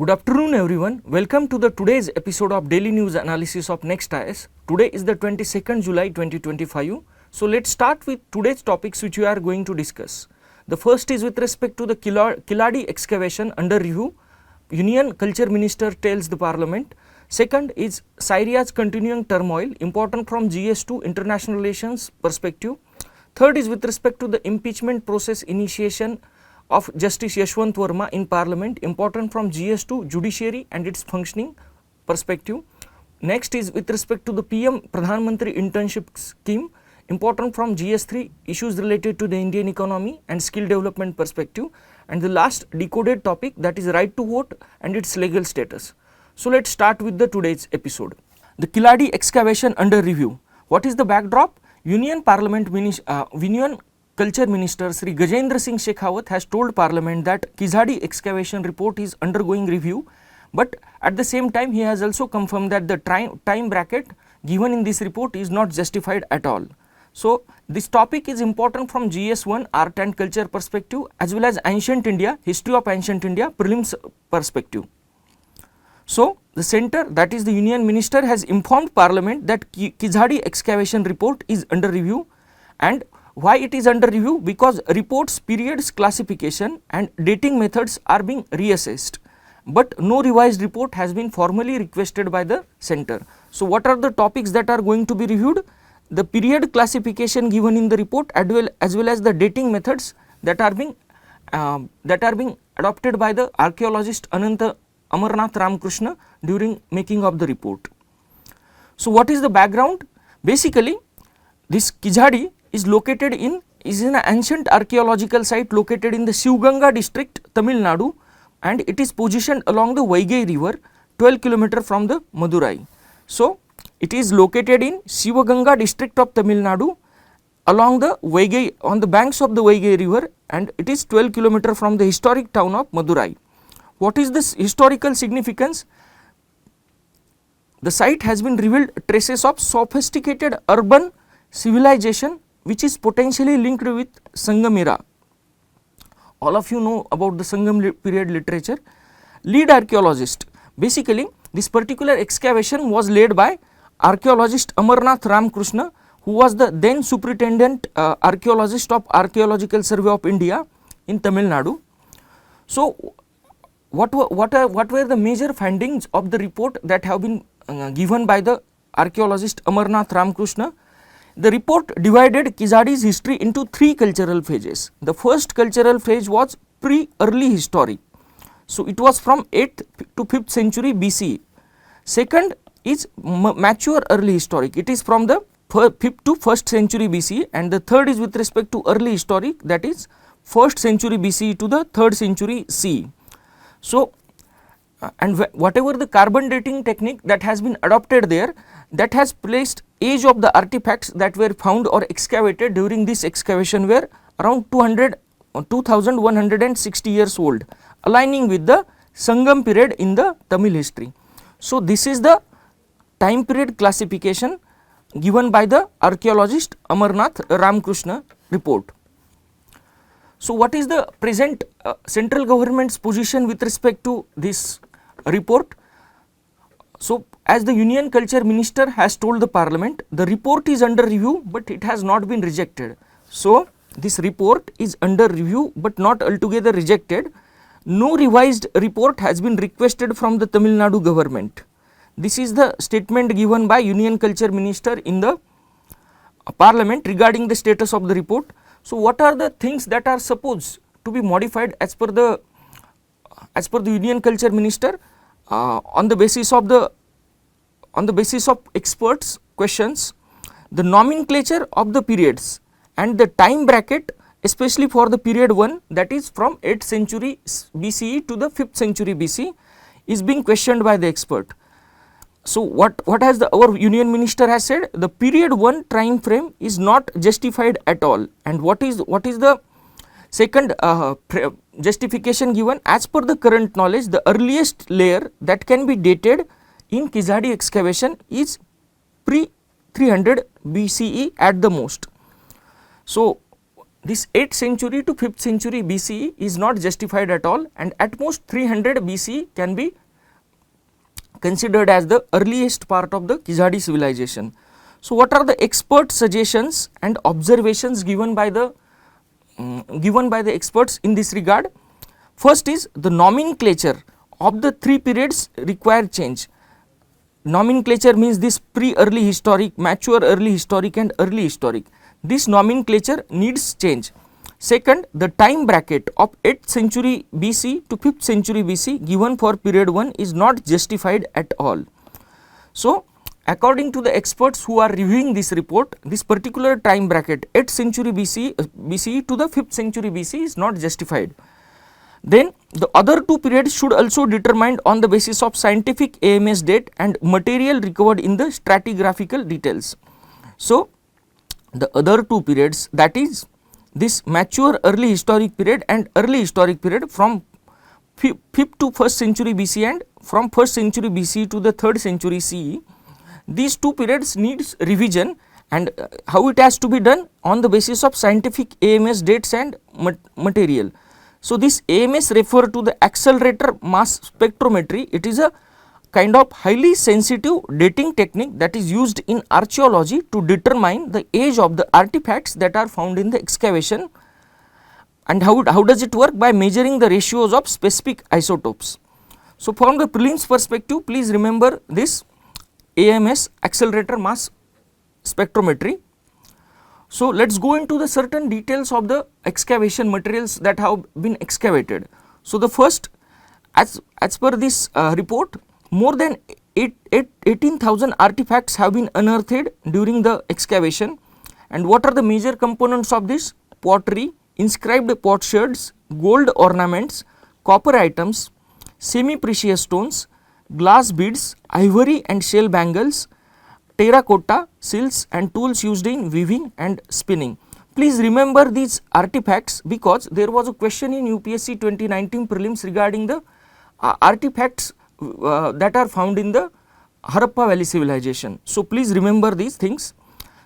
Good afternoon everyone. Welcome to the today's episode of Daily News Analysis of NEXT IAS. Today is the 22nd July 2025. So let's start with today's topics which we are going to discuss. The first is with respect to the Keeladi Excavation under review. Union Culture Minister tells the Parliament. Second is Syria's continuing turmoil, important from GS to international relations perspective. Third is with respect to the impeachment process initiation of Justice Yashwant Verma in Parliament, important from GS to judiciary and its functioning perspective. Next is with respect to the PM Pradhan Mantri Internship Scheme, important from GS3, issues related to the Indian economy and skill development perspective. And the last decoded topic, that is right to vote and its legal status. So let's start with the today's episode. The Keeladi Excavation under review. What is the backdrop? Union Culture Minister Sri Gajendra Singh Shekhawat has told Parliament that Keeladi Excavation report is undergoing review, but at the same time he has also confirmed that the time bracket given in this report is not justified at all. So this topic is important from GS1 art and culture perspective as well as ancient India, history of ancient India prelims perspective. So the centre, that is the Union Minister, has informed Parliament that Keeladi Excavation report is under review. And why it is under review? Because reports, periods, classification and dating methods are being reassessed, but no revised report has been formally requested by the centre. So what are the topics that are going to be reviewed? The period classification given in the report as well as the dating methods that are being adopted by the archaeologist Amarnath Ramkrishna during making of the report. So what is the background? Basically, this Keeladi is located in an ancient archaeological site located in the Shivganga district, Tamil Nadu, and it is positioned along the Vaigai river 12 km from the Madurai. So it is located in Shivganga district of Tamil Nadu along the Vaigai, on the banks of the Vaigai river, and it is 12 km from the historic town of Madurai. What is this historical significance? The site has been revealed traces of sophisticated urban civilization which is potentially linked with Sangam era. All of you know about the Sangam period literature. Lead archaeologist. Basically, this particular excavation was led by archaeologist Amarnath Ramkrishna, who was the then superintendent archaeologist of Archaeological Survey of India in Tamil Nadu. So what were the major findings of the report that have been given by the archaeologist Amarnath Ramkrishna? The report divided Keeladi's history into three cultural phases. The first cultural phase was pre-early historic. So it was from 8th to 5th century BCE. Second is mature early historic. It is from the 5th to 1st century BCE, and the third is with respect to early historic, that is 1st century BCE to the 3rd century CE. So and whatever the carbon dating technique that has been adopted there, that has placed age of the artifacts that were found or excavated during this excavation were around 2160 years old, aligning with the Sangam period in the Tamil history. So this is the time period classification given by the archaeologist Amarnath Ramkrishna report. So what is the present central government's position with respect to this report? So as the Union Culture Minister has told the Parliament, the report is under review but it has not been rejected. So this report is under review but not altogether rejected. No revised report has been requested from the Tamil Nadu government. This is the statement given by Union Culture Minister in the Parliament regarding the status of the report. So what are the things that are supposed to be modified as per the Union Culture Minister on the basis of experts' questions? The nomenclature of the periods and the time bracket, especially for the period 1, that is from 8th century BCE to the 5th century BC, is being questioned by the expert. So what has our Union Minister has said? The period 1 time frame is not justified at all. And what is the second justification given? As per the current knowledge, the earliest layer that can be dated in Keeladi excavation is pre 300 BCE at the most. So this 8th century to 5th century BCE is not justified at all, and at most 300 BCE can be considered as the earliest part of the Keeladi civilization. So, what are the expert suggestions and observations given by the experts in this regard? First is the nomenclature of the three periods require change. Nomenclature means this pre-early historic, mature early historic and early historic. This nomenclature needs change. Second, the time bracket of 8th century BC to 5th century BC given for period 1 is not justified at all. So, according to the experts who are reviewing this report, this particular time bracket 8th century BC to the 5th century BC is not justified. Then the other two periods should also determined on the basis of scientific AMS date and material recovered in the stratigraphical details. So, the other two periods, that is this mature early historic period and early historic period from 5th to 1st century BC and from 1st century BC to the 3rd century CE, these two periods needs revision, and how it has to be done on the basis of scientific AMS dates and material. So, this AMS refer to the accelerator mass spectrometry. It is a kind of highly sensitive dating technique that is used in archaeology to determine the age of the artifacts that are found in the excavation. And how does it work? By measuring the ratios of specific isotopes. So, from the prelims perspective, please remember this AMS, accelerator mass spectrometry. So, let us go into the certain details of the excavation materials that have been excavated. So, the first, as per this report, more than 18,000 artifacts have been unearthed during the excavation. And what are the major components of this? Pottery, inscribed potsherds, gold ornaments, copper items, semi-precious stones, glass beads, ivory and shell bangles, terracotta, seals and tools used in weaving and spinning. Please remember these artifacts because there was a question in UPSC 2019 prelims regarding the artifacts that are found in the Harappa Valley civilization. So, please remember these things.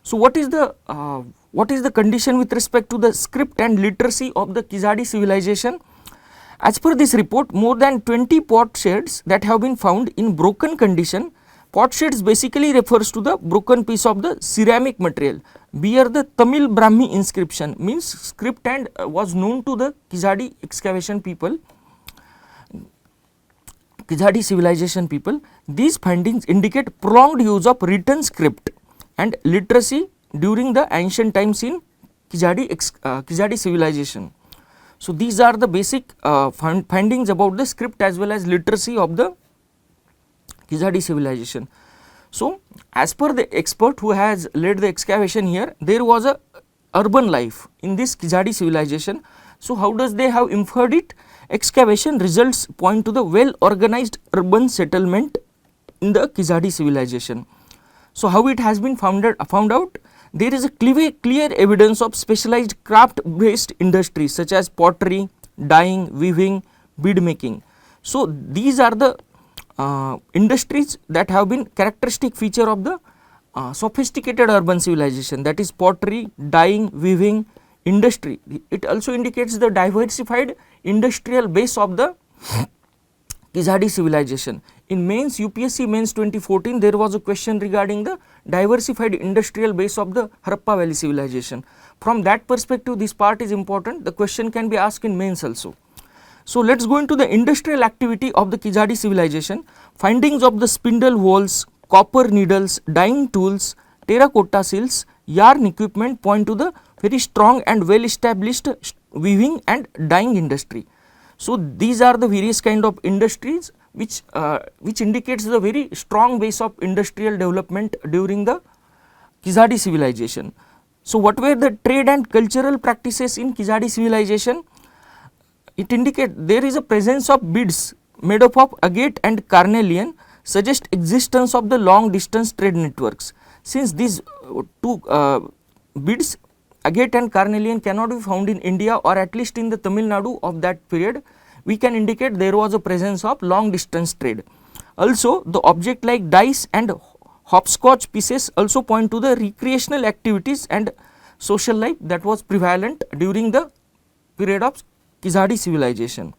So, what is the condition with respect to the script and literacy of the Keeladi civilization? As per this report, more than 20 potsherds that have been found in broken condition. Potsherds basically refers to the broken piece of the ceramic material bear the Tamil Brahmi inscription, means script and was known to the Keeladi excavation people, Keeladi civilization people. These findings indicate prolonged use of written script and literacy during the ancient times in Keeladi civilization. So, these are the basic findings about the script as well as literacy of the Keeladi civilization. So, as per the expert who has led the excavation here, there was a urban life in this Keeladi civilization. So, how does they have inferred it? Excavation results point to the well organized urban settlement in the Keeladi civilization. So, how it has been found out? There is a clear evidence of specialized craft based industries such as pottery, dyeing, weaving, bead making. So, these are the industries that have been characteristic feature of the sophisticated urban civilization, that is pottery, dyeing, weaving, industry. It also indicates the diversified industrial base of the Keeladi civilization. In mains, UPSC mains 2014, there was a question regarding the diversified industrial base of the Harappa Valley civilization. From that perspective, this part is important. The question can be asked in mains also. So, let us go into the industrial activity of the Keeladi civilization. Findings of the spindle wheels, copper needles, dyeing tools, terracotta seals, yarn equipment point to the very strong and well established weaving and dyeing industry. So, these are the various kind of industries which indicates the very strong base of industrial development during the Keeladi civilization. So, what were the trade and cultural practices in Keeladi civilization? It indicates there is a presence of beads made up of agate and carnelian, suggest existence of the long distance trade networks. Since these two beads, agate and carnelian, cannot be found in India or at least in the Tamil Nadu of that period, we can indicate there was a presence of long distance trade. Also, the object like dice and hopscotch pieces also point to the recreational activities and social life that was prevalent during the period of Keeladi civilization.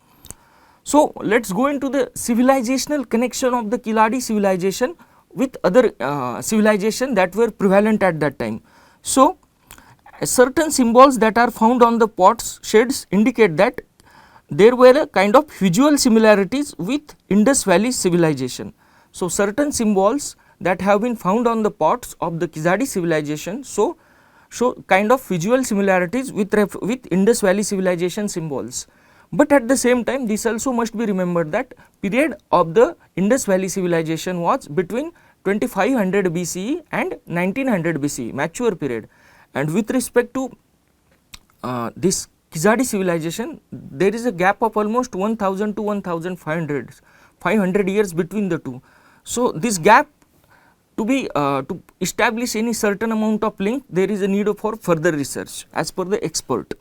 So let us go into the civilizational connection of the Keeladi civilization with other civilization that were prevalent at that time. So certain symbols that are found on the pots sheds indicate that there were a kind of visual similarities with Indus Valley civilization. So certain symbols that have been found on the pots of the Keeladi civilization show kind of visual similarities with Indus Valley civilization symbols. But at the same time, this also must be remembered that period of the Indus Valley civilization was between 2500 BCE and 1900 BCE, mature period. And with respect to this Keeladi civilization, there is a gap of almost 1000 to 1500 years between the two. So this gap, to establish any certain amount of link, there is a need for further research as per the expert.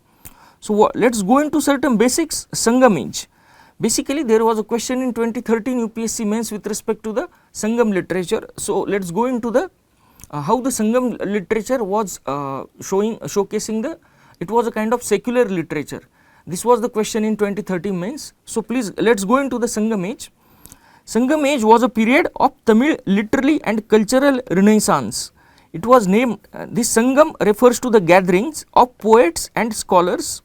So let us go into certain basics. Sangam age. Basically there was a question in 2013 UPSC mains with respect to the Sangam literature. So let us go into the how the Sangam literature was showcasing the, it was a kind of secular literature. This was the question in 2013 mains. So please let us go into the Sangam age. Sangam age was a period of Tamil literary and cultural renaissance. It was named, this Sangam refers to the gatherings of poets and scholars,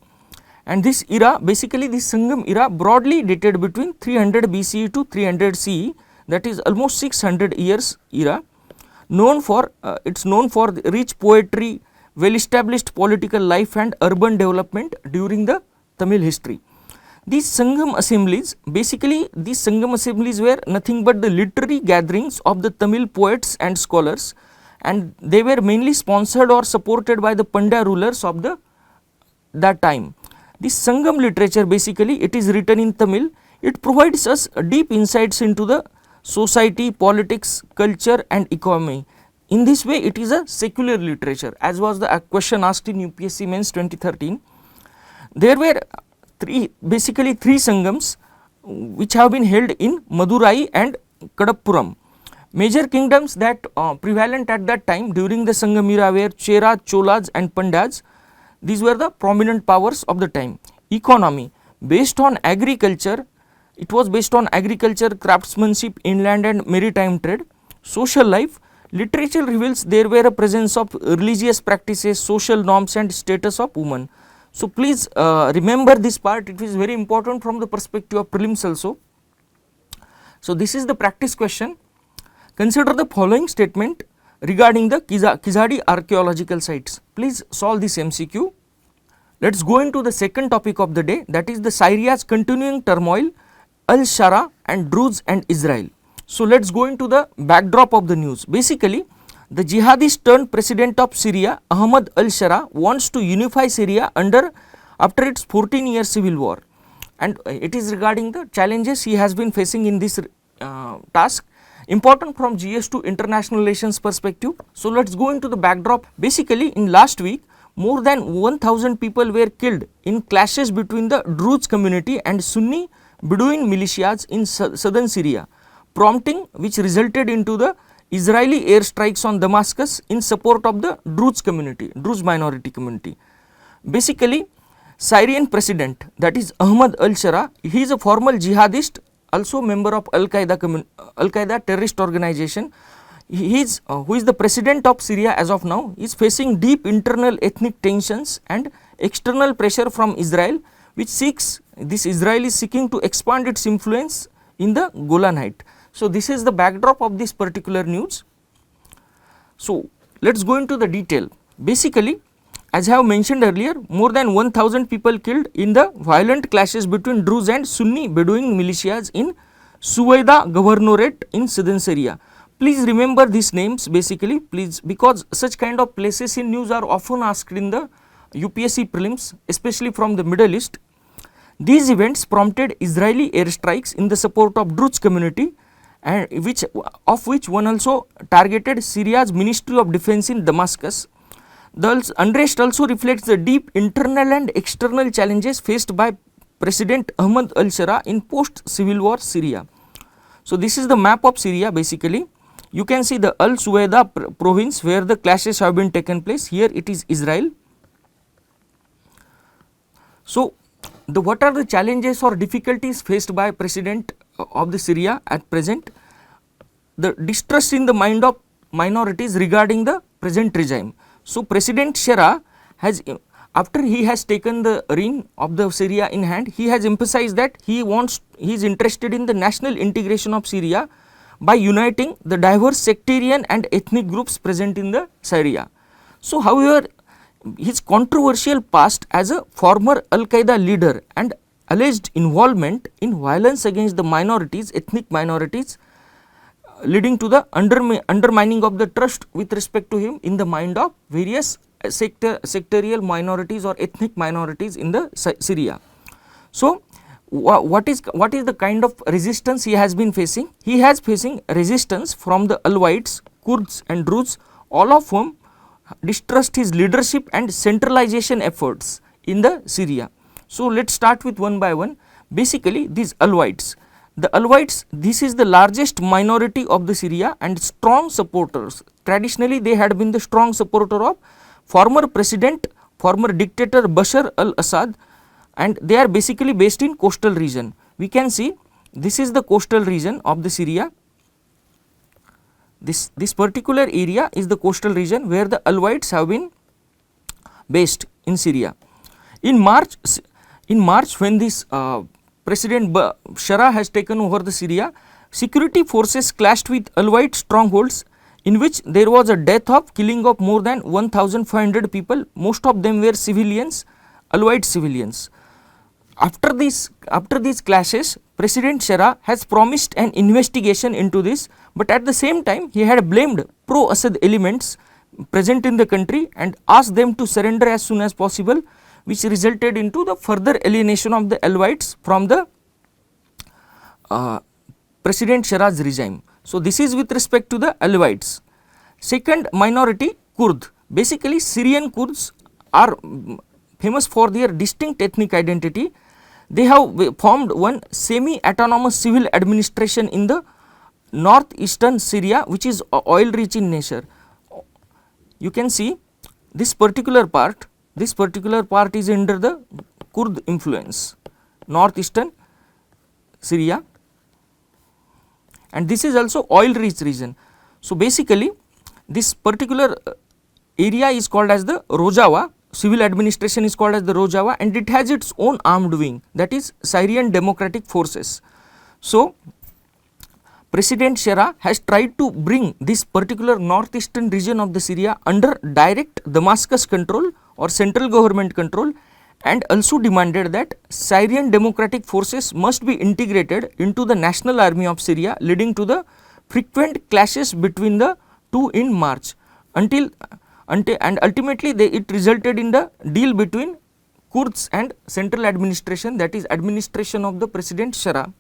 and this era, basically this Sangam era broadly dated between 300 BCE to 300 CE, that is almost 600 years era, known for it is known for rich poetry, well established political life and urban development during the Tamil history. These Sangam assemblies, basically these Sangam assemblies were nothing but the literary gatherings of the Tamil poets and scholars, and they were mainly sponsored or supported by the Pandya rulers of that time. This Sangam literature, basically it is written in Tamil. It provides us deep insights into the society, politics, culture and economy. In this way it is a secular literature, as was the question asked in UPSC mains 2013. There were basically three Sangams which have been held in Madurai and Kadappuram. Major kingdoms that prevalent at that time during the Sangam era were Chera, Cholas and Pandyas. These were the prominent powers of the time. Economy, based on agriculture, it was based on agriculture, craftsmanship, inland and maritime trade. Social life, literature reveals there were a presence of religious practices, social norms and status of women. So please remember this part, it is very important from the perspective of prelims also. So this is the practice question. Consider the following statement regarding the Keeladi archaeological sites. Please solve this MCQ. Let us go into the second topic of the day, that is the Syria's continuing turmoil, Al-Shara and Druze and Israel. So let us go into the backdrop of the news. Basically, the jihadist turned president of Syria, Ahmad al-Shara, wants to unify Syria after its 14-year civil war, and it is regarding the challenges he has been facing in this task. Important from GS to international relations perspective. So let us go into the backdrop. Basically in last week, more than 1000 people were killed in clashes between the Druze community and Sunni Bedouin militias in southern Syria, prompting which resulted into the Israeli airstrikes on Damascus in support of the Druze community, Druze minority community. Basically, Syrian president, that is Ahmad al-Shara, he is a former jihadist, also member of Al-Qaeda terrorist organization. He is who is the president of Syria as of now, is facing deep internal ethnic tensions and external pressure from Israel, which Israel is seeking to expand its influence in the Golan Heights. So this is the backdrop of this particular news. So let us go into the detail. Basically, as I have mentioned earlier, more than 1000 people killed in the violent clashes between Druze and Sunni Bedouin militias in Suwaida Governorate in southern Syria. Please remember these names basically, please, because such kind of places in news are often asked in the UPSC prelims, especially from the Middle East. These events prompted Israeli airstrikes in the support of Druze community, and which one also targeted Syria's Ministry of Defense in Damascus. The unrest also reflects the deep internal and external challenges faced by President Ahmad al-Shara in post-civil war Syria. So this is the map of Syria basically. You can see the Al-Suwaida province where the clashes have been taken place. Here it is Israel. So, what are the challenges or difficulties faced by President of the Syria at present? The distrust in the mind of minorities regarding the present regime. So, President Shara has, after he has taken the reign of the Syria in hand, he has emphasized that he is interested in the national integration of Syria by uniting the diverse sectarian and ethnic groups present in the Syria. So, however, his controversial past as a former Al-Qaeda leader and alleged involvement in violence against the minorities, ethnic minorities, leading to the undermining of the trust with respect to him in the mind of various sectarial minorities or ethnic minorities in the Syria. So, what is the kind of resistance he has been facing? He has facing resistance from the Alawites, Kurds and Druze, all of whom distrust his leadership and centralization efforts in the Syria. So, let us start with one by one. Basically, these Alawites, the Alawites, this is the largest minority of the Syria and strong supporters. Traditionally, they had been the strong supporter of former president, former dictator Bashar al-Assad, and they are basically based in coastal region. We can see this is the coastal region of the Syria. This particular area is the coastal region where the Alawites have been based in Syria. In March when this President Shara has taken over the Syria, security forces clashed with Alawite strongholds, in which there was a death of killing of more than 1,500 people. Most of them were civilians, Alawite civilians. After these clashes, President Shara has promised an investigation into this, but at the same time he had blamed pro-Assad elements present in the country and asked them to surrender as soon as possible, which resulted into the further alienation of the Alawites from the President Shara's regime. So, this is with respect to the Alawites. Second minority, Kurd. Basically, Syrian Kurds are famous for their distinct ethnic identity. They have formed one semi-autonomous civil administration in the northeastern Syria, which is oil rich in nature. You can see this particular part is under the Kurd influence, northeastern Syria, and this is also oil rich region. So, basically this particular area is called as the Rojava, civil administration is called as the Rojava, and it has its own armed wing, that is Syrian Democratic Forces. So, President Shara has tried to bring this particular northeastern region of the Syria under direct Damascus control or central government control, and also demanded that Syrian Democratic Forces must be integrated into the national army of Syria, leading to the frequent clashes between the two in March and ultimately it resulted in the deal between Kurds and central administration, that is administration of the President Shara.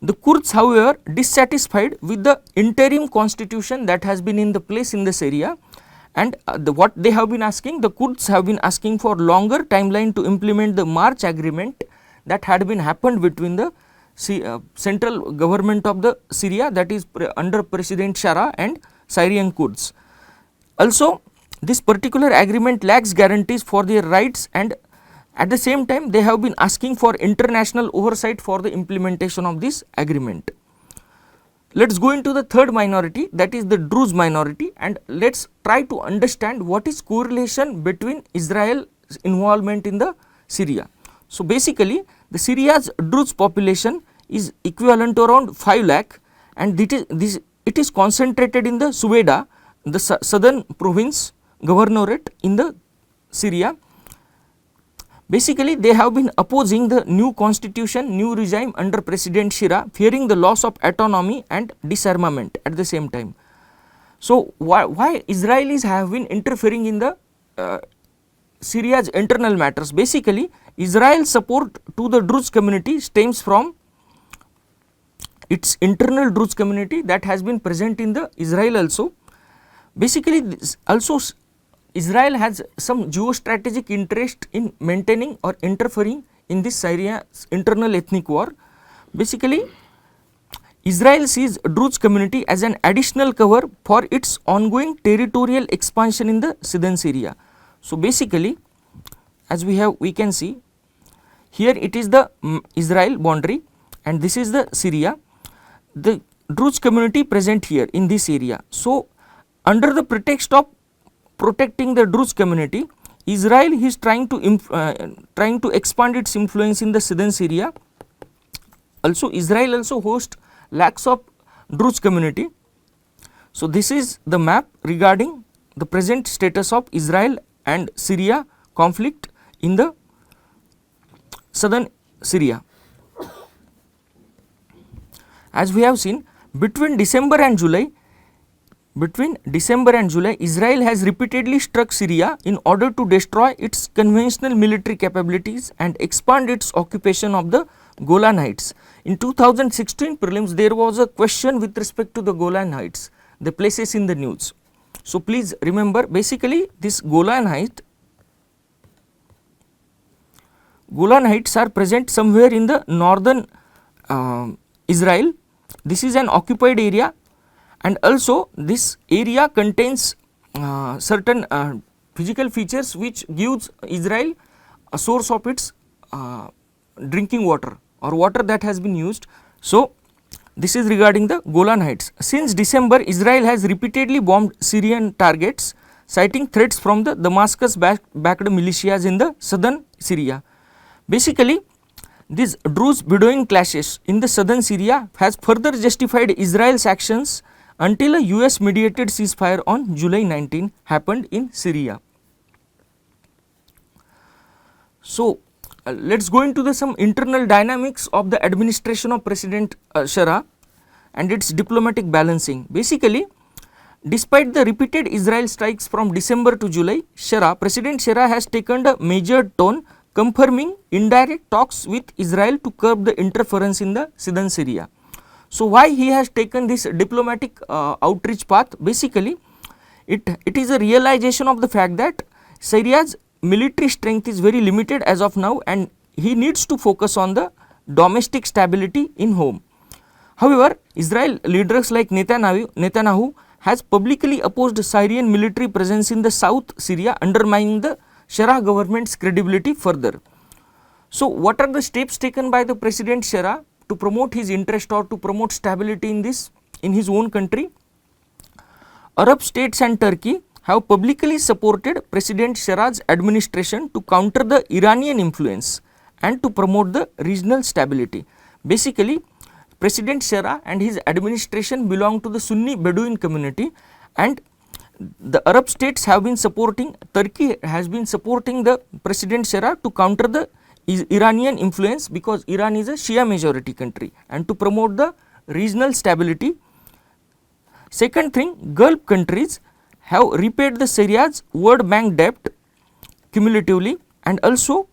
The Kurds, however, dissatisfied with the interim constitution that has been in the place in the Syria, and what they have been asking, the Kurds have been asking for longer timeline to implement the March agreement that had been happened between the central government of the Syria, that is under President Shara, and Syrian Kurds. Also, this particular agreement lacks guarantees for their rights, and at the same time they have been asking for international oversight for the implementation of this agreement. Let us go into the third minority, that is the Druze minority, and let us try to understand what is correlation between Israel's involvement in the Syria. So, basically the Syria's Druze population is equivalent to around 5 lakh, and it is concentrated in the Suweda, the southern province governorate in the Syria. Basically, they have been opposing the new constitution, new regime under President Shara, fearing the loss of autonomy and disarmament at the same time. So, why Israelis have been interfering in the Syria's internal matters? Basically, Israel's support to the Druze community stems from its internal Druze community that has been present in the Israel also. Basically, also Israel has some geostrategic interest in maintaining or interfering in this Syria's internal ethnic war. Basically, Israel sees Druze community as an additional cover for its ongoing territorial expansion in the southern Syria. So, basically, as we can see, Here it is the Israel boundary and this is the Syria. The Druze community present here in this area. So, under the pretext of protecting the Druze community, Israel is trying to expand its influence in the southern Syria. Also, Israel also hosts lakhs of Druze community. So, this is the map regarding the present status of Israel and Syria conflict in the southern Syria. As we have seen, between December and July, Israel has repeatedly struck Syria in order to destroy its conventional military capabilities and expand its occupation of the Golan Heights. In 2016 prelims, there was a question with respect to the Golan Heights, the places in the news. So, please remember, basically this Golan Heights are present somewhere in the northern Israel. This is an occupied area, and also this area contains certain physical features which gives Israel a source of its drinking water or water that has been used. So, this is regarding the Golan Heights. Since December, Israel has repeatedly bombed Syrian targets, citing threats from the Damascus backed militias in the southern Syria. Basically, these Druze Bedouin clashes in the southern Syria has further justified Israel's actions until a US mediated ceasefire on July 19 happened in Syria. So, let us go into the some internal dynamics of the administration of President Shara and its diplomatic balancing. Basically, despite the repeated Israel strikes from December to July, President Shara has taken a measured tone, confirming indirect talks with Israel to curb the interference in the southern Syria. So, why he has taken this diplomatic outreach path? Basically, it is a realization of the fact that Syria's military strength is very limited as of now, and he needs to focus on the domestic stability in home. However, Israel leaders like Netanyahu has publicly opposed Syrian military presence in the south Syria, undermining the Shara government's credibility further. So, what are the steps taken by the President Shara to promote his interest or to promote stability in his own country? Arab states and Turkey have publicly supported President Shara's administration to counter the Iranian influence and to promote the regional stability. Basically, President Shara and his administration belong to the Sunni Bedouin community, and the Arab states have been supporting, Turkey has been supporting the President Shara to counter the Iranian influence, because Iran is a Shia majority country, and to promote the regional stability. Second thing, Gulf countries have repaid the Syria's World Bank debt cumulatively, and also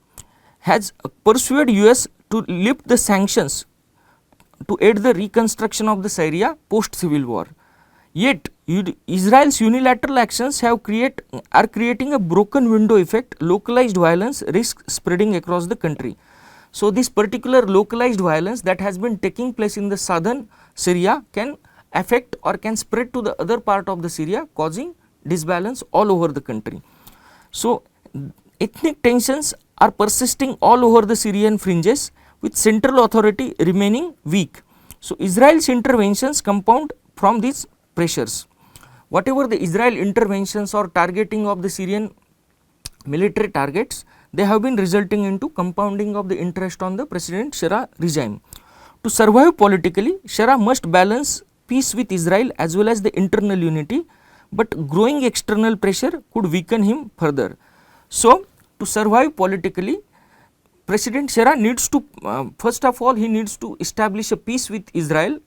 has persuaded US to lift the sanctions to aid the reconstruction of the Syria post civil war. Yet, Israel's unilateral actions are creating a broken window effect. Localized violence risks spreading across the country. So, this particular localized violence that has been taking place in the southern Syria can affect or can spread to the other part of the Syria, causing disbalance all over the country. So, ethnic tensions are persisting all over the Syrian fringes, with central authority remaining weak. So, Israel's interventions compound from these pressures. Whatever the Israel interventions or targeting of the Syrian military targets, they have been resulting into compounding of the interest on the President Shara regime. To survive politically, Shara must balance peace with Israel as well as the internal unity, but growing external pressure could weaken him further. So, to survive politically, President Shara needs to, first of all, he needs to establish a peace with Israel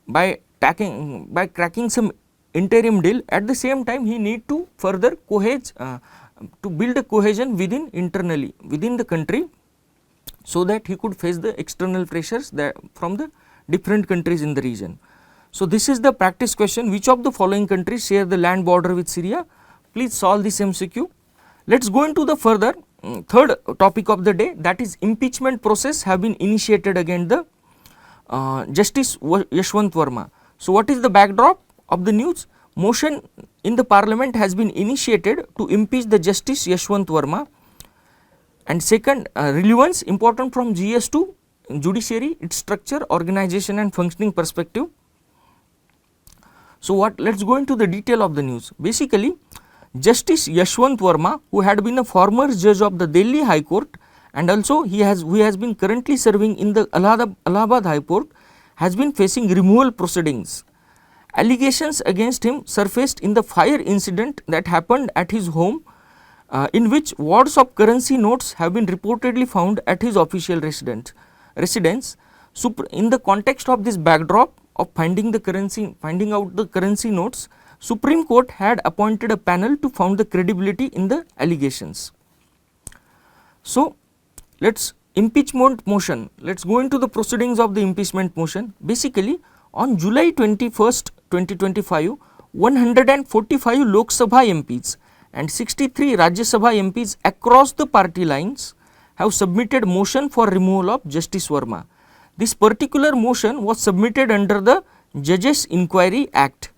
by cracking some interim deal. At the same time, he need to further to build a cohesion internally within the country, so that he could face the external pressures from the different countries in the region. So, this is the practice question: which of the following countries share the land border with Syria? Please solve this MCQ. Let us go into the further third topic of the day, that is impeachment process have been initiated against the Justice Yashwant Verma. So, what is the backdrop of the news? Motion in the parliament has been initiated to impeach the Justice Yashwant Verma. And second, relevance important from GS to judiciary, its structure, organization and functioning perspective. So, what let us go into the detail of the news. Basically, Justice Yashwant Verma, who had been a former judge of the Delhi High Court and also he has been currently serving in the Allahabad High Court, has been facing removal proceedings. Allegations against him surfaced in the fire incident that happened at his home, in which wads of currency notes have been reportedly found at his official residence. In the context of this backdrop of finding out the currency notes, Supreme Court had appointed a panel to found the credibility in the allegations. So, let's impeachment motion. Let's go into the proceedings of the impeachment motion. Basically, on July 21st, 2025, 145 Lok Sabha MPs and 63 Rajya Sabha MPs across the party lines have submitted motion for removal of Justice Verma. This particular motion was submitted under the Judges Inquiry Act.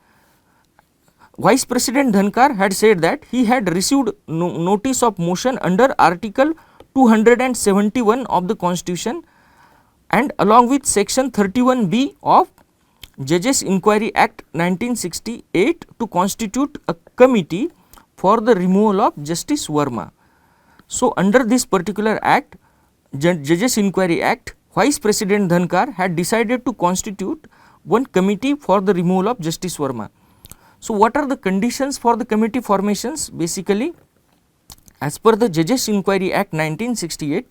Vice President Dhankar had said that he had received notice of motion under Article 271 of the Constitution and along with Section 31B of Judges Inquiry Act 1968 to constitute a committee for the removal of Justice Verma. So, under this particular act, Judges Inquiry Act, Vice President Dhankar had decided to constitute one committee for the removal of Justice Verma. So, what are the conditions for the committee formations? Basically, as per the Judges Inquiry Act 1968,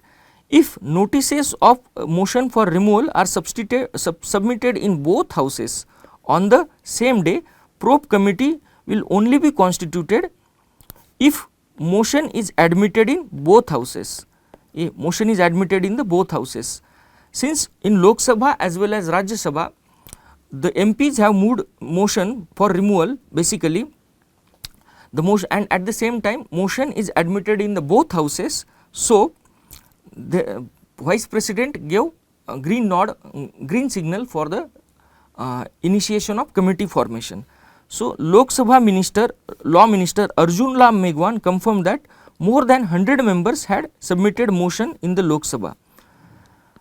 if notices of motion for removal are submitted in both houses on the same day, probe committee will only be constituted if motion is admitted in both houses. A motion is admitted in the both houses. Since in Lok Sabha as well as Rajya Sabha, the MPs have moved motion for removal, basically the motion, and at the same time motion is admitted in the both houses. So, the Vice President gave a green signal for the initiation of committee formation. So, Lok Sabha Law Minister Arjun Ram Meghwan confirmed that more than 100 members had submitted motion in the Lok Sabha.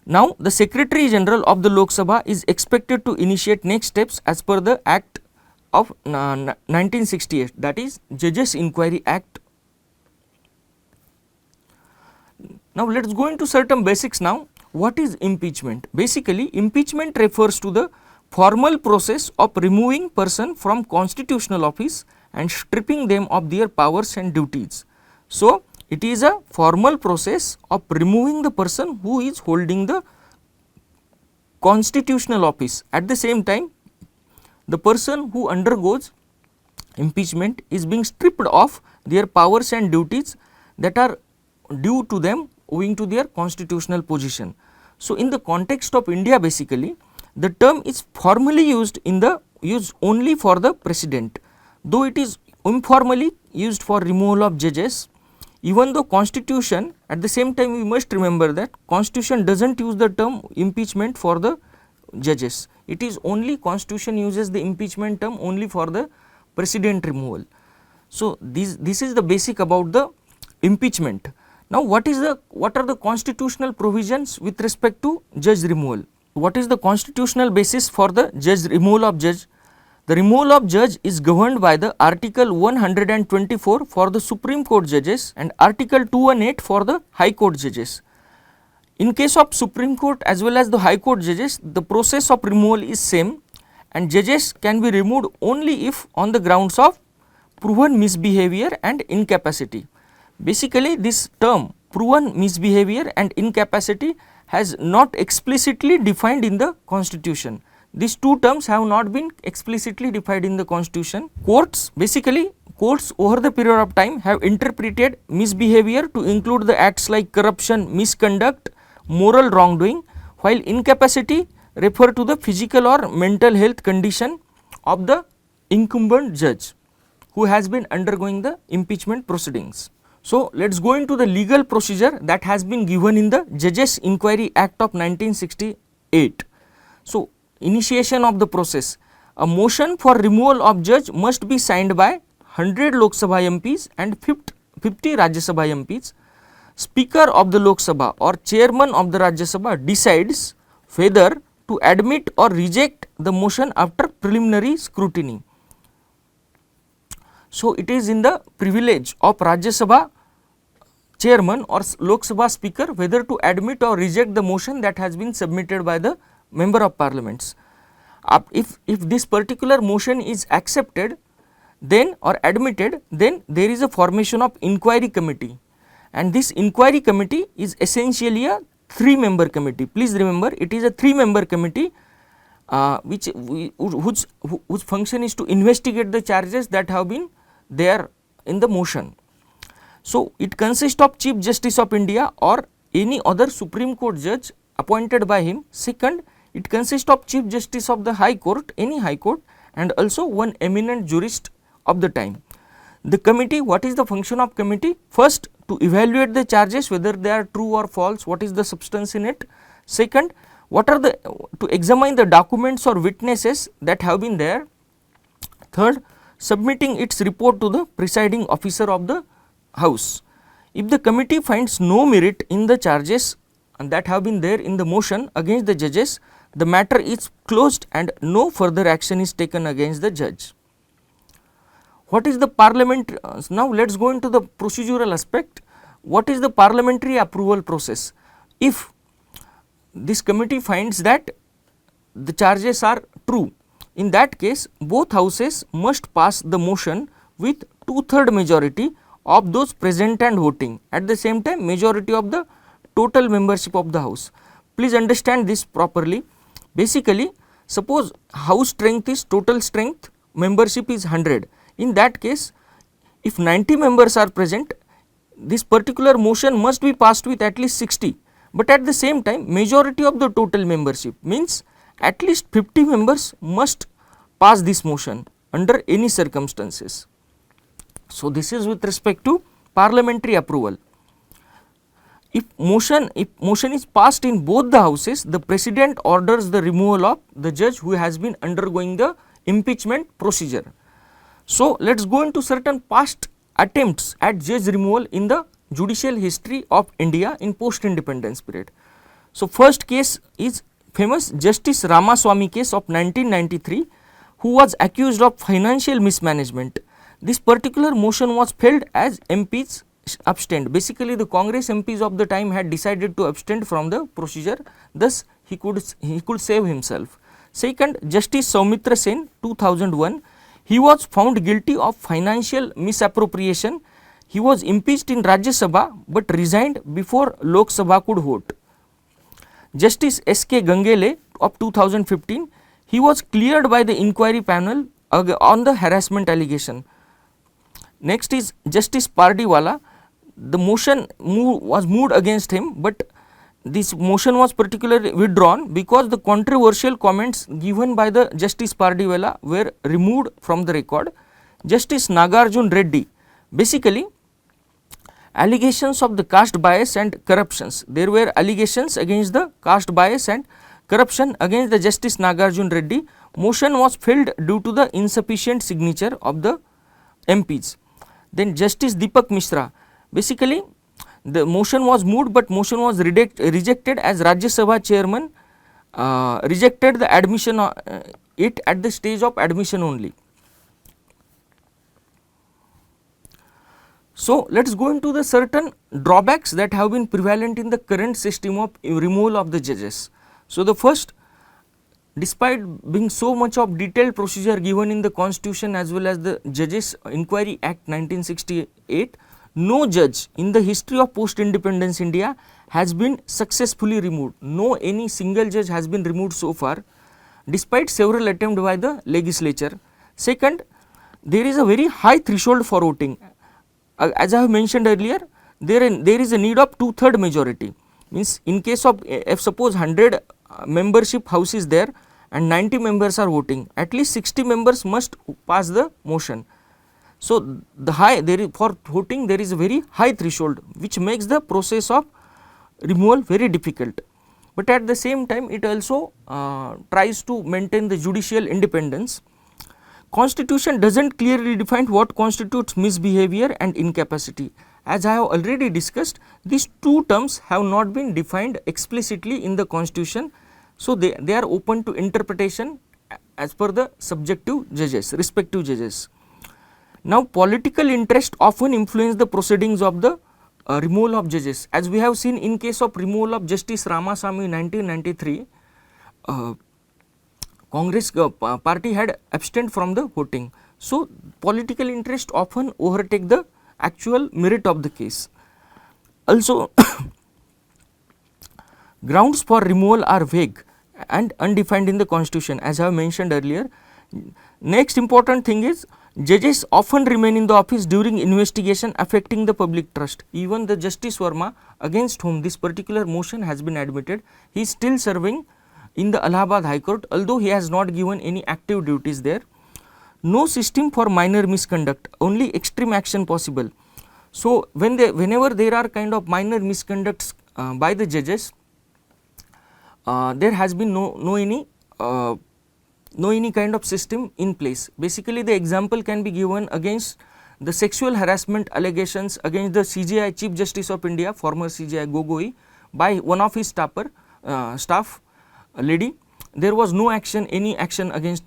Now, the Secretary General of the Lok Sabha is expected to initiate next steps as per the Act of 1968, that is Judges Inquiry Act. Now, let us go into certain basics now. What is impeachment? Basically, impeachment refers to the formal process of removing person from constitutional office and stripping them of their powers and duties. So, it is a formal process of removing the person who is holding the constitutional office. At the same time, the person who undergoes impeachment is being stripped of their powers and duties that are due to them owing to their constitutional position. So, in the context of India, basically the term is formally used only for the president, though it is informally used for removal of judges. Even though constitution, at the same time we must remember that constitution does not use the term impeachment for the judges. It is only constitution uses the impeachment term only for the president removal. So, this is the basic about the impeachment. Now, what are the constitutional provisions with respect to judge removal? What is the constitutional basis for the judge removal of judge? The removal of judge is governed by the Article 124 for the Supreme Court judges and Article 218 for the High Court judges. In case of Supreme Court as well as the High Court judges, the process of removal is same and judges can be removed only if on the grounds of proven misbehavior and incapacity. Basically, this term proven misbehavior and incapacity has not explicitly defined in the constitution. These two terms have not been explicitly defined in the constitution. Courts over the period of time have interpreted misbehavior to include the acts like corruption, misconduct, moral wrongdoing, while incapacity refer to the physical or mental health condition of the incumbent judge who has been undergoing the impeachment proceedings. So, let us go into the legal procedure that has been given in the Judges Inquiry Act of 1968. So, initiation of the process. A motion for removal of judge must be signed by 100 Lok Sabha MPs and 50 Rajya Sabha MPs. Speaker of the Lok Sabha or Chairman of the Rajya Sabha decides whether to admit or reject the motion after preliminary scrutiny. So, it is in the privilege of Rajya Sabha Chairman or Lok Sabha Speaker whether to admit or reject the motion that has been submitted by the Member of Parliaments. If this particular motion is accepted then or admitted, then there is a formation of inquiry committee, and this inquiry committee is essentially a 3-member committee. Please remember, it is a 3-member committee whose function is to investigate the charges that have been there in the motion. So, it consists of Chief Justice of India or any other Supreme Court judge appointed by him. Second, it consists of Chief Justice of the High Court, any High Court, and also one eminent jurist of the time. The committee, what is the function of committee? First, to evaluate the charges whether they are true or false, what is the substance in it. Second, what are the to examine the documents or witnesses that have been there. Third, submitting its report to the presiding officer of the House. If the committee finds no merit in the charges that have been there in the motion against the judges, the matter is closed and no further action is taken against the judge. What is the parliament? Now, let us go into the procedural aspect. What is the parliamentary approval process? If this committee finds that the charges are true, in that case both houses must pass the motion with 2/3 majority of those present and voting, at the same time majority of the total membership of the house. Please understand this properly. Basically, suppose house strength is total strength, membership is 100. In that case, if 90 members are present, this particular motion must be passed with at least 60, but at the same time majority of the total membership means at least 50 members must pass this motion under any circumstances. So, this is with respect to parliamentary approval. If motion is passed in both the houses, the president orders the removal of the judge who has been undergoing the impeachment procedure. So, let us go into certain past attempts at judge removal in the judicial history of India in post independence period. So, first case is famous Justice Ramaswamy case of 1993, who was accused of financial mismanagement. This particular motion was filed as MPs abstained. Basically, the Congress MPs of the time had decided to abstain from the procedure, thus he could save himself. Second, Justice Soumitra Sen, 2001, he was found guilty of financial misappropriation. He was impeached in Rajya Sabha but resigned before Lok Sabha could vote. Justice S.K. Gangele of 2015, he was cleared by the inquiry panel on the harassment allegation. Next is Justice Pardiwala. The motion was moved against him, but this motion was particularly withdrawn because the controversial comments given by the Justice Pardiwala were removed from the record. Justice Nagarjun Reddy, basically allegations of the caste bias and corruptions. There were allegations against the caste bias and corruption against the Justice Nagarjun Reddy. Motion was filed due to the insufficient signature of the MPs. Then Justice Deepak Mishra, basically the motion was moved, but motion was rejected as Rajya Sabha chairman rejected the admission it at the stage of admission only. So, let us go into the certain drawbacks that have been prevalent in the current system of removal of the judges. So, the first, despite being so much of detailed procedure given in the constitution as well as the Judges Inquiry Act 1968, no judge in the history of post independence India has been successfully removed. No any single judge has been removed so far, despite several attempts by the legislature. Second, there is a very high threshold for voting. As I have mentioned earlier, there is a need of 2/3 majority. Means in case of if suppose 100 membership house is there and 90 members are voting, at least 60 members must pass the motion. So, for voting there is a very high threshold which makes the process of removal very difficult, but at the same time it also tries to maintain the judicial independence. Constitution does not clearly define what constitutes misbehavior and incapacity. As I have already discussed, these two terms have not been defined explicitly in the constitution. So, they are open to interpretation as per the subjective judges, respective judges. Now, political interest often influence the proceedings of the removal of judges. As we have seen in case of removal of Justice Ramasamy in 1993, Congress party had abstained from the voting. So, political interest often overtake the actual merit of the case. Also, grounds for removal are vague and undefined in the constitution, as I have mentioned earlier. Next important thing is, judges often remain in the office during investigation affecting the public trust. Even the Justice Verma, against whom this particular motion has been admitted, he is still serving in the Allahabad High Court, although he has not given any active duties there. No system for minor misconduct, only extreme action possible. So, whenever there are kind of minor misconducts by the judges, there has been no any kind of system in place. Basically, the example can be given against the sexual harassment allegations against the CJI Chief Justice of India, former CJI Gogoi, by one of his staff lady. There was no action, any action against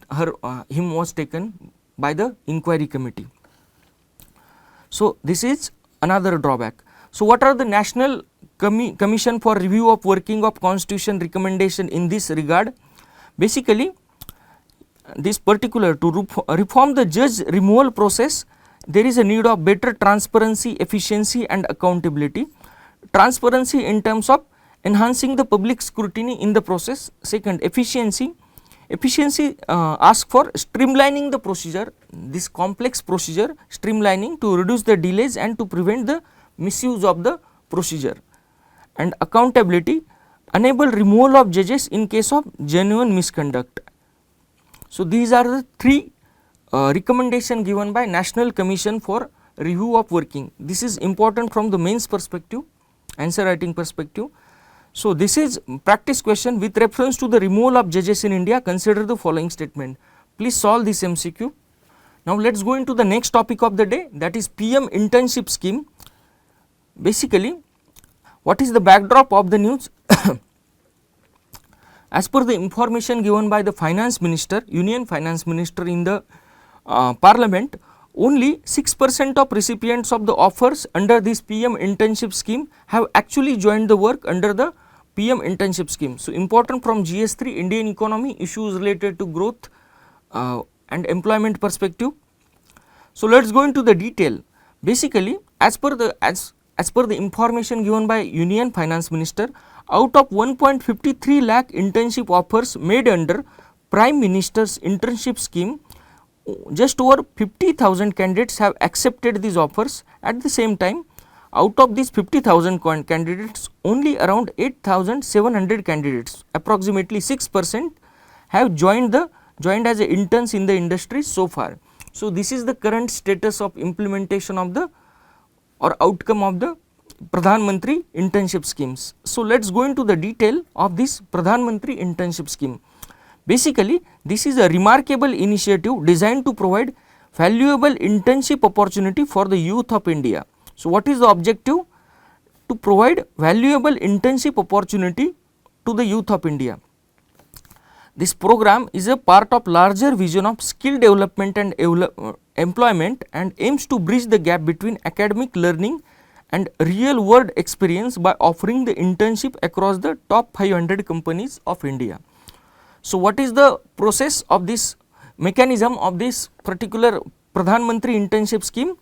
him was taken by the inquiry committee. So, this is another drawback. So, what are the National Commission for Review of Working of Constitution recommendation in this regard? Basically, this particular to reform the judge removal process, there is a need of better transparency, efficiency and accountability. Transparency in terms of enhancing the public scrutiny in the process. Second, efficiency asks for streamlining the procedure, this complex procedure streamlining to reduce the delays and to prevent the misuse of the procedure. And accountability, enable removal of judges in case of genuine misconduct. So, these are the three recommendations given by National Commission for Review of Working. This is important from the mains perspective, answer writing perspective. So, this is practice question. With reference to the removal of judges in India, consider the following statement. Please solve this MCQ. Now, let us go into the next topic of the day, that is PM Internship Scheme. Basically, what is the backdrop of the news? As per the information given by the Finance Minister, Union Finance Minister in the Parliament, only 6% of recipients of the offers under this PM Internship Scheme have actually joined the work under the PM Internship Scheme. So, important from GS3, Indian economy, issues related to growth and employment perspective. So, let us go into the detail. Basically, as per the information given by Union Finance Minister, out of 1.53 lakh internship offers made under Prime Minister's Internship Scheme, just over 50,000 candidates have accepted these offers. At the same time, out of these 50,000 candidates, only around 8,700 candidates, approximately 6%, have joined as interns in the industry so far. So, this is the current status of implementation of the or outcome of the Pradhan Mantri internship schemes. So, let us go into the detail of this Pradhan Mantri internship scheme. Basically, this is a remarkable initiative designed to provide valuable internship opportunity for the youth of India. So, what is the objective? To provide valuable internship opportunity to the youth of India. This program is a part of larger vision of skill development and employment and aims to bridge the gap between academic learning and real world experience by offering the internship across the top 500 companies of India. So, what is the process of this mechanism of this particular Pradhan Mantri internship scheme?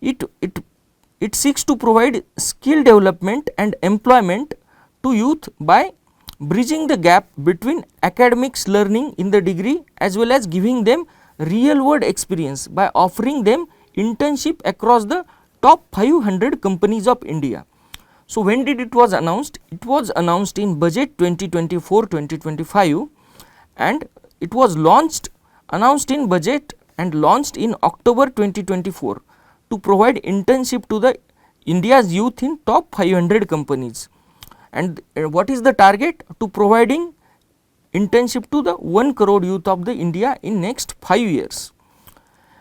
It seeks to provide skill development and employment to youth by bridging the gap between academics learning in the degree as well as giving them real world experience by offering them internship across the top 500 companies of India. So, when did it was announced? It was announced in budget 2024-2025 and it was announced in budget and launched in October 2024 to provide internship to the India's youth in top 500 companies. And what is the target? To providing internship to the 1 crore youth of the India in next 5 years.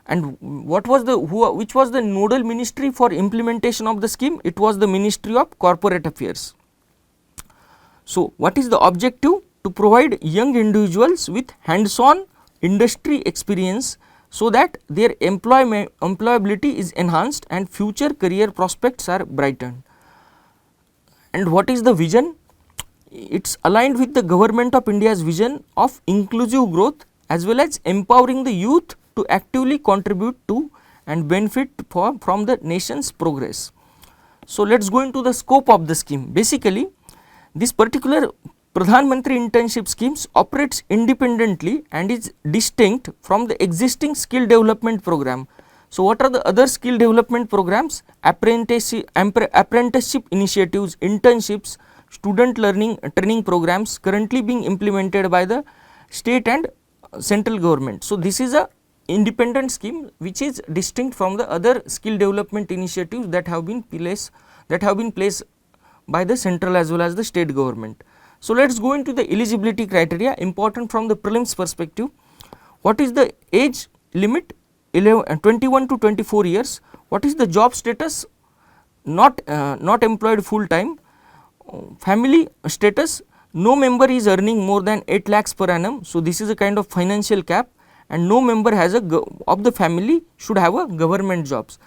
And what was the which was the nodal ministry for implementation of the scheme? It was the Ministry of Corporate Affairs. So, what is the objective? To provide young individuals with hands-on industry experience so that their employability is enhanced and future career prospects are brightened. And what is the vision? It is aligned with the Government of India's vision of inclusive growth as well as empowering the youth to actively contribute to and benefit from the nation's progress. So, let us go into the scope of the scheme. Basically, this particular Pradhan Mantri Internship Schemes operates independently and is distinct from the existing skill development program. So, what are the other skill development programs? Apprenticeship initiatives, internships, student learning training programs currently being implemented by the state and central government. So, this is a independent scheme which is distinct from the other skill development initiatives that have been placed by the central as well as the state government. So, let us go into the eligibility criteria important from the prelims perspective. What is the age limit? 21 to 24 years. What is the job status? Not employed full time. Family status, no member is earning more than 8 lakhs per annum. So, this is a kind of financial cap, and no member has of the family should have a government jobs.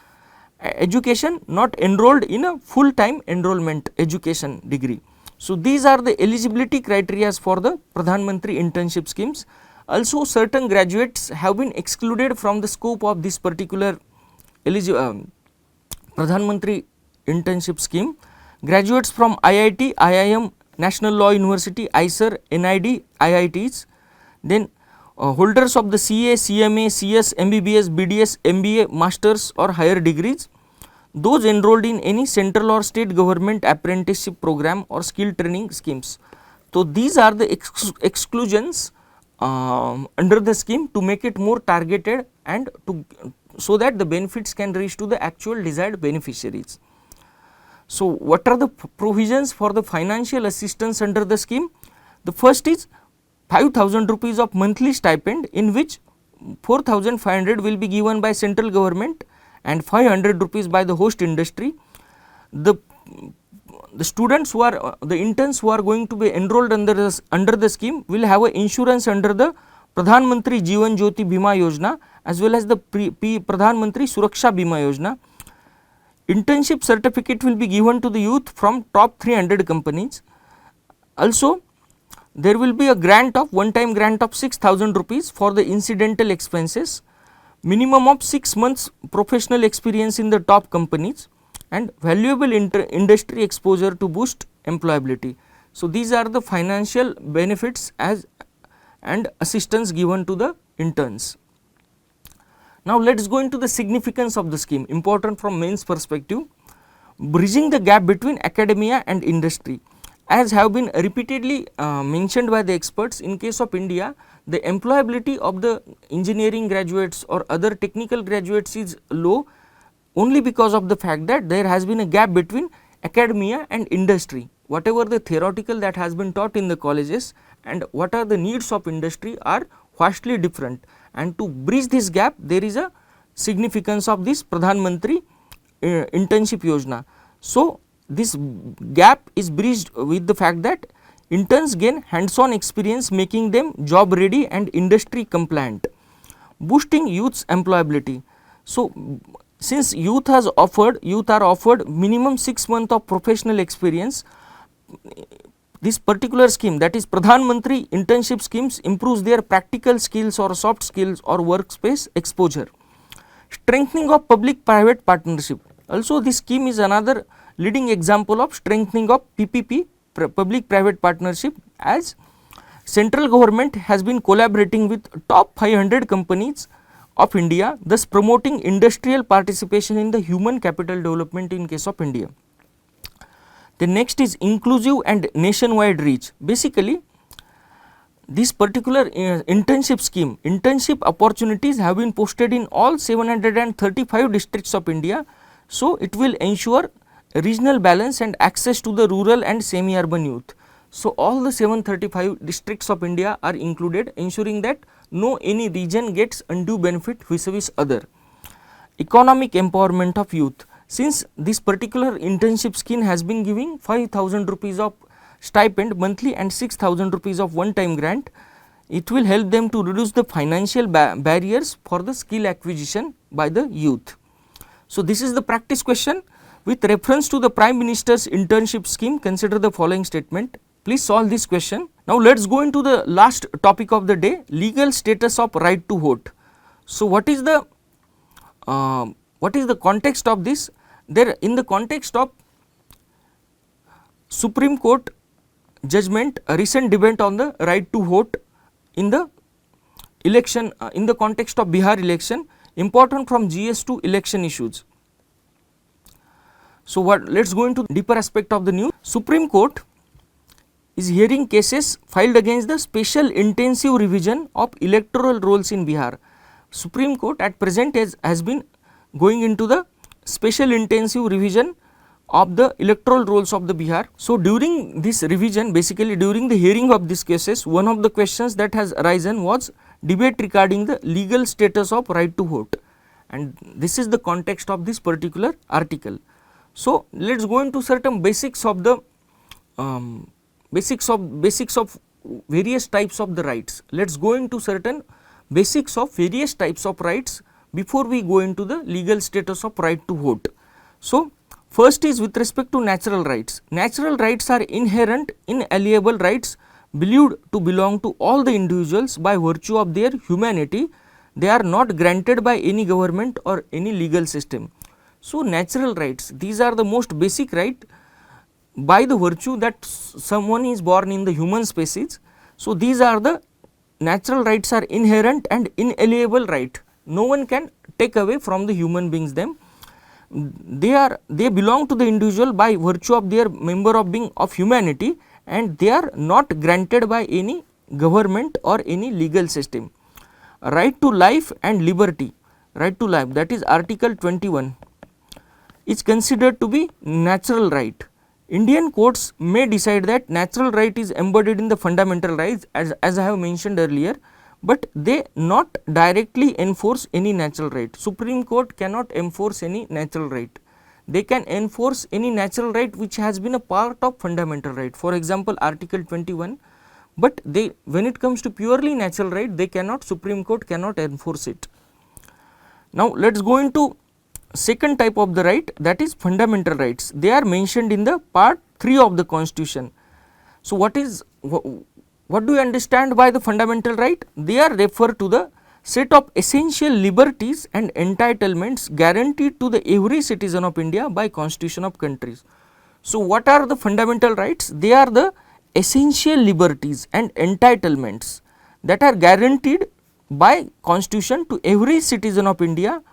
Education, not enrolled in a full time enrollment education degree. So, these are the eligibility criteria for the Pradhan Mantri internship schemes. Also, certain graduates have been excluded from the scope of this particular Pradhan Mantri internship scheme. Graduates from IIT, IIM, National Law University, ISER, NID, IITs, then holders of the CA, CMA, CS, MBBS, BDS, MBA, Masters or higher degrees, those enrolled in any central or state government apprenticeship program or skill training schemes. So, these are the exclusions under the scheme to make it more targeted and so that the benefits can reach to the actual desired beneficiaries. So, what are the provisions for the financial assistance under the scheme? The first is 5,000 rupees of monthly stipend, in which 4,500 will be given by central government and 500 rupees by the host industry. The students who are the interns who are going to be enrolled under the scheme will have a insurance under the Pradhan Mantri Jeevan Jyoti Bima Yojana as well as the Pradhan Mantri Suraksha Bima Yojana. Internship certificate will be given to the youth from top 300 companies. Also, there will be a grant of one-time grant of 6,000 rupees for the incidental expenses, minimum of 6 months professional experience in the top companies, and valuable industry exposure to boost employability. So, these are the financial benefits and assistance given to the interns. Now, let us go into the significance of the scheme, important from mains perspective. Bridging the gap between academia and industry. As have been repeatedly mentioned by the experts, in case of India, the employability of the engineering graduates or other technical graduates is low only because of the fact that there has been a gap between academia and industry. Whatever the theoretical that has been taught in the colleges and what are the needs of industry are vastly different, and to bridge this gap there is a significance of this Pradhan Mantri internship yojana. So, this gap is bridged with the fact that interns gain hands-on experience, making them job ready and industry compliant, boosting youth's employability. So, since youth are offered minimum 6 months of professional experience, this particular scheme, that is Pradhan Mantri internship schemes, improves their practical skills or soft skills or workspace exposure. Strengthening of public private partnership. Also, this scheme is another leading example of strengthening of PPP, public private partnership, as central government has been collaborating with top 500 companies of India, thus promoting industrial participation in the human capital development in case of India. The next is inclusive and nationwide reach. Basically, this particular internship scheme, internship opportunities have been posted in all 735 districts of India. So, it will ensure regional balance and access to the rural and semi-urban youth. So, all the 735 districts of India are included, ensuring that no any region gets undue benefit vis-a-vis other. Economic empowerment of youth. Since this particular internship scheme has been giving 5,000 rupees of stipend monthly and 6,000 rupees of one time grant, it will help them to reduce the financial barriers for the skill acquisition by the youth. So, this is the practice question. With reference to the Prime Minister's internship scheme, consider the following statement. Please solve this question. Now, let us go into the last topic of the day, legal status of right to vote. So, what is the context of this? There, in the context of Supreme Court judgment, a recent debate on the right to vote in the election, in the context of Bihar election, important from GS to election issues. So, let us go into deeper aspect of the news. Supreme Court is hearing cases filed against the special intensive revision of electoral rolls in Bihar. Supreme Court at present has been going into the special intensive revision of the electoral rolls of the Bihar. So, during this revision, basically during the hearing of these cases, one of the questions that has arisen was debate regarding the legal status of right to vote, and this is the context of this particular article. So, let us go into certain basics of the basics of various types of the rights. Let us go into certain basics of various types of rights before we go into the legal status of right to vote. So, first is with respect to natural rights. Natural rights are inherent, inalienable rights believed to belong to all the individuals by virtue of their humanity. They are not granted by any government or any legal system. So, natural rights, these are the most basic right by the virtue that someone is born in the human species. So, these are the natural rights are inherent and inalienable right. No one can take away from the human beings them. They belong to the individual by virtue of their member of being of humanity, and they are not granted by any government or any legal system. Right to life and liberty, right to life, that is article 21, is considered to be natural right. Indian courts may decide that natural right is embodied in the fundamental rights as I have mentioned earlier, but they not directly enforce any natural right. Supreme Court cannot enforce any natural right. They can enforce any natural right which has been a part of fundamental right. For example, article 21, but they, when it comes to purely natural right, they cannot, Supreme Court cannot enforce it. Now, let us go into second type of the right, that is fundamental rights. They are mentioned in the part 3 of the Constitution. So, what do you understand by the fundamental right? They are referred to the set of essential liberties and entitlements guaranteed to the every citizen of India by Constitution of countries. So, what are the fundamental rights? They are the essential liberties and entitlements that are guaranteed by Constitution to every citizen of India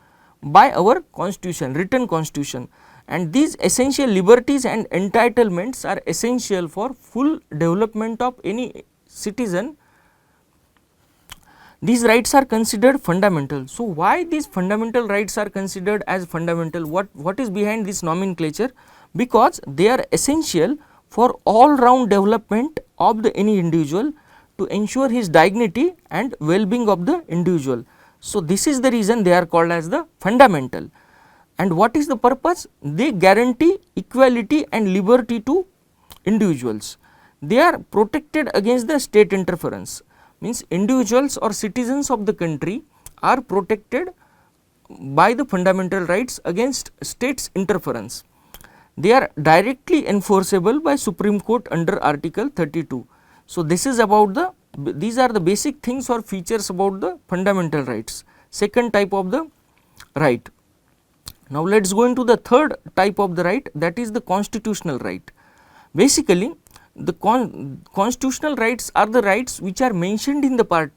by our Constitution, written Constitution, and these essential liberties and entitlements are essential for full development of any citizen. These rights are considered fundamental. So, why these fundamental rights are considered as fundamental? What is behind this nomenclature? Because they are essential for all round development of the any individual to ensure his dignity and well-being of the individual. So, this is the reason they are called as the fundamental. And what is the purpose? They guarantee equality and liberty to individuals. They are protected against the state interference, means individuals or citizens of the country are protected by the fundamental rights against state's interference. They are directly enforceable by Supreme Court under article 32. So, this is about these are the basic things or features about the fundamental rights, second type of the right. Now, let us go into the third type of the right, that is the constitutional right. Basically, the constitutional rights are the rights which are mentioned in the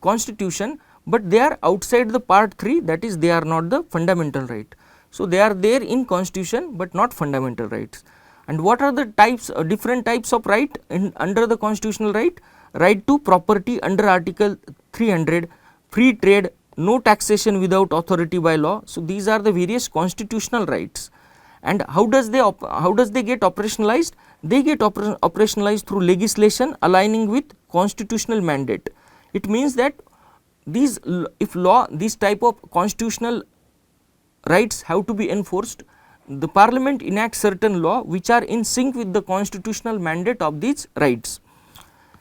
Constitution, but they are outside the part 3, that is they are not the fundamental right. So, they are there in Constitution, but not fundamental rights. And what are the types, different types of right under the constitutional right? Right to property under article 300, free trade, no taxation without authority by law. So, these are the various constitutional rights. And how does they get operationalized? They get operationalized through legislation aligning with constitutional mandate. It means that these these type of constitutional rights have to be enforced, the parliament enacts certain law which are in sync with the constitutional mandate of these rights.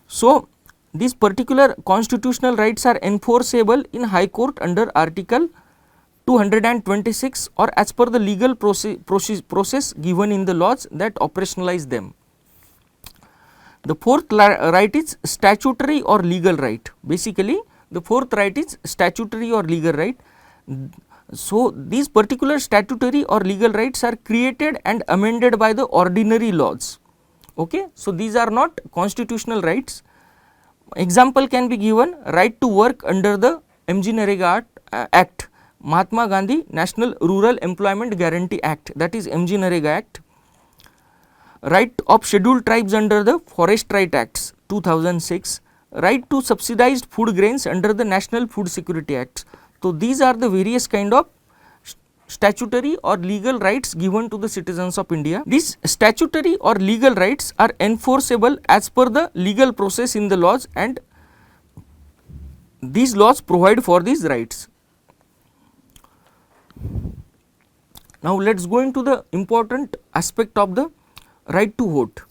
So, these particular constitutional rights are enforceable in High Court under Article 226 or as per the legal process given in the laws that operationalize them. The fourth right is statutory or legal right. Basically, the fourth right is statutory or legal right. So, these particular statutory or legal rights are created and amended by the ordinary laws. Okay. So, these are not constitutional rights. Example can be given: right to work under the MG Act, Mahatma Gandhi National Rural Employment Guarantee Act, that is MG Narega Act. Right of scheduled tribes under the Forest Right Acts 2006, right to subsidized food grains under the National Food Security Acts. So, these are the various kind of statutory or legal rights given to the citizens of India. These statutory or legal rights are enforceable as per the legal process in the laws, and these laws provide for these rights. Now, let us go into the important aspect of the right to vote.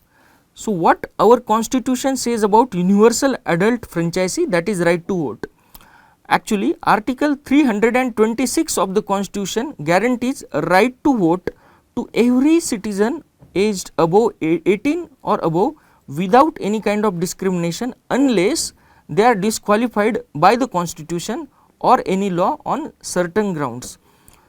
So, what our constitution says about universal adult franchise, that is right to vote. Actually, Article 326 of the Constitution guarantees a right to vote to every citizen aged above 18 or above without any kind of discrimination, unless they are disqualified by the Constitution or any law on certain grounds.